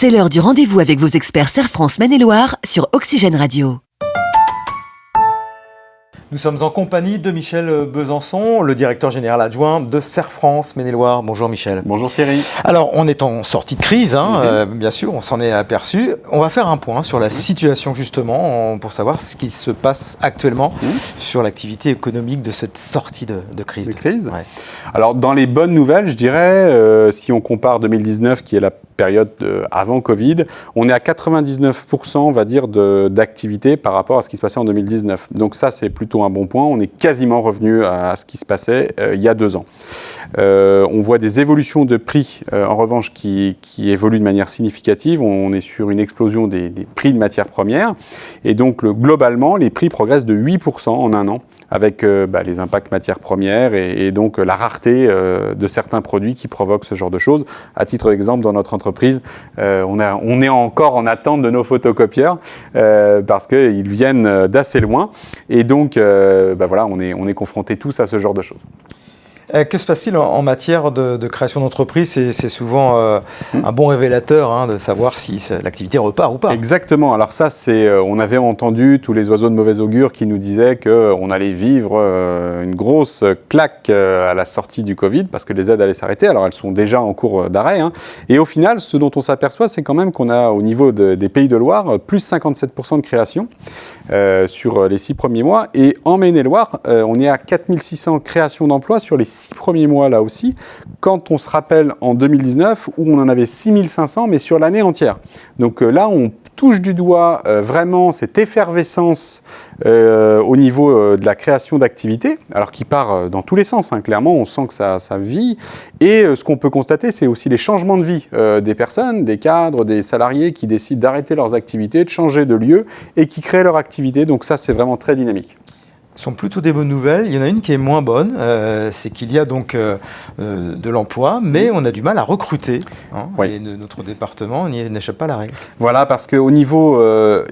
C'est l'heure du rendez-vous avec vos experts Serre France Maine-et-Loire sur Oxygène Radio. Nous sommes en compagnie de Michel Besançon, le directeur général adjoint de Serre France Maine-et-Loire. Bonjour Michel. Bonjour Thierry. Alors, on est en sortie de crise, bien sûr, on s'en est aperçu. On va faire un point sur la situation justement, pour savoir ce qui se passe actuellement sur l'activité économique de cette sortie de crise. Ouais. Alors, dans les bonnes nouvelles, je dirais, si on compare 2019, qui est la période avant Covid, on est à 99%, on va dire, d'activité par rapport à ce qui se passait en 2019. Donc ça, c'est plutôt un bon point. On est quasiment revenu à ce qui se passait il y a 2 ans. On voit des évolutions de prix, en revanche, qui évoluent de manière significative. On est sur une explosion des prix de matières premières. Et donc, globalement, les prix progressent de 8% en 1 an, avec les impacts matières premières et donc la rareté de certains produits qui provoquent ce genre de choses. À titre d'exemple, dans notre entreprise, on est encore en attente de nos photocopieurs parce qu'ils viennent d'assez loin. Et donc, on est confrontés tous à ce genre de choses. Que se passe-t-il en matière de création d'entreprise ? C'est souvent un bon révélateur de savoir si l'activité repart ou pas. Exactement. Alors ça, on avait entendu tous les oiseaux de mauvais augure qui nous disaient qu'on allait vivre une grosse claque à la sortie du Covid parce que les aides allaient s'arrêter. Alors elles sont déjà en cours d'arrêt. Et au final, ce dont on s'aperçoit, c'est quand même qu'on a au niveau des Pays de Loire plus 57% de création sur les 6 premiers mois. Et en Maine-et-Loire, on est à 4600 créations d'emplois sur les 6 premiers mois là aussi, quand on se rappelle en 2019 où on en avait 6500 mais sur l'année entière. Donc là on touche du doigt vraiment cette effervescence au niveau de la création d'activités, alors qui part dans tous les sens, clairement on sent que ça vit, et ce qu'on peut constater c'est aussi les changements de vie des personnes, des cadres, des salariés qui décident d'arrêter leurs activités, de changer de lieu et qui créent leur activité, donc ça c'est vraiment très dynamique. Ce sont plutôt des bonnes nouvelles. Il y en a une qui est moins bonne, c'est qu'il y a donc de l'emploi, mais on a du mal à recruter. Oui. Et notre département n'échappe pas à la règle. Voilà, parce qu'au niveau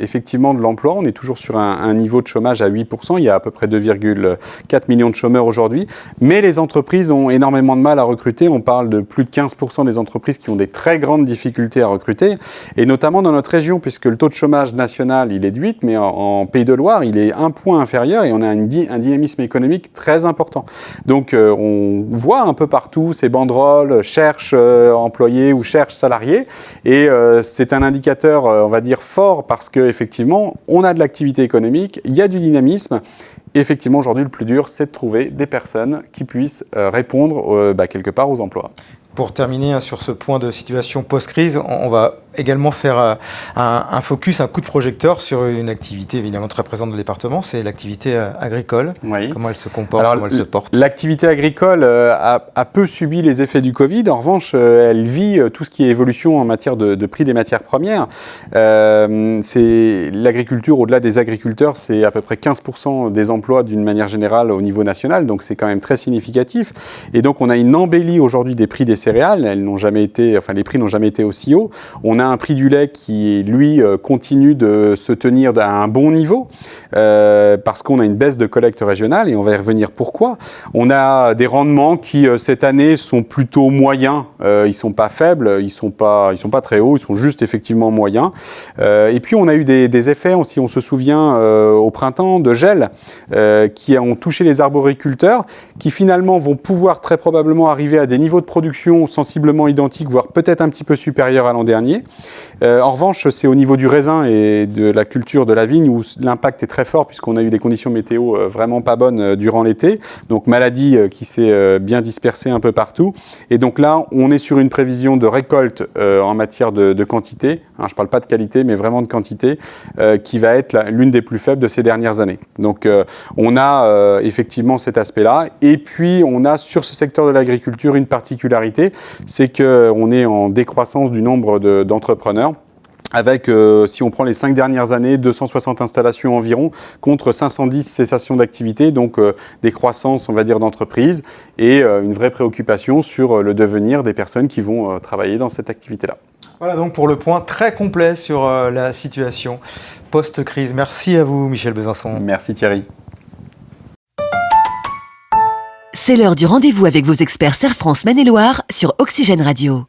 effectivement de l'emploi, on est toujours sur un niveau de chômage à 8%. Il y a à peu près 2,4 millions de chômeurs aujourd'hui. Mais les entreprises ont énormément de mal à recruter. On parle de plus de 15% des entreprises qui ont des très grandes difficultés à recruter. Et notamment dans notre région, puisque le taux de chômage national, il est de 8, mais en Pays de Loire, il est 1 point inférieur et on a un dynamisme économique très important. Donc on voit un peu partout ces banderoles, cherche employés ou cherche salariés, et c'est un indicateur, on va dire, fort parce qu'effectivement, on a de l'activité économique, il y a du dynamisme. Et effectivement, aujourd'hui, le plus dur, c'est de trouver des personnes qui puissent répondre quelque part aux emplois. Pour terminer sur ce point de situation post-crise, on va également faire un focus, un coup de projecteur sur une activité évidemment très présente dans le département, c'est l'activité agricole. Oui. Comment elle se comporte, comment elle se porte ? L'activité agricole a peu subi les effets du Covid. En revanche, elle vit tout ce qui est évolution en matière de prix des matières premières. C'est l'agriculture, au-delà des agriculteurs, c'est à peu près 15% des emplois d'une manière générale au niveau national, donc c'est quand même très significatif. Et donc on a une embellie aujourd'hui des prix des céréales, les prix n'ont jamais été aussi hauts. On a un prix du lait qui, lui, continue de se tenir à un bon niveau parce qu'on a une baisse de collecte régionale et on va y revenir pourquoi. On a des rendements qui, cette année, sont plutôt moyens. Ils ne sont pas faibles, ils sont pas très hauts, ils sont juste effectivement moyens. Et puis, on a eu des effets, si on se souvient, au printemps, de gel qui ont touché les arboriculteurs qui, finalement, vont pouvoir très probablement arriver à des niveaux de production sensiblement identiques, voire peut-être un petit peu supérieurs à l'an dernier. En revanche, c'est au niveau du raisin et de la culture de la vigne où l'impact est très fort puisqu'on a eu des conditions météo vraiment pas bonnes durant l'été. Donc maladie qui s'est bien dispersée un peu partout. Et donc là, on est sur une prévision de récolte en matière de quantité. Je ne parle pas de qualité, mais vraiment de quantité, qui va être l'une des plus faibles de ces dernières années. Donc on a effectivement cet aspect-là. Et puis on a sur ce secteur de l'agriculture une particularité, c'est qu'on est en décroissance du nombre d'entrepreneurs. Avec, si on prend les 5 dernières années, 260 installations environ, contre 510 cessations d'activité, donc des croissances, on va dire, d'entreprises, et une vraie préoccupation sur le devenir des personnes qui vont travailler dans cette activité-là. Voilà donc pour le point très complet sur la situation post-crise. Merci à vous, Michel Besançon. Merci Thierry. C'est l'heure du rendez-vous avec vos experts Serre France Maine-et-Loire sur Oxygène Radio.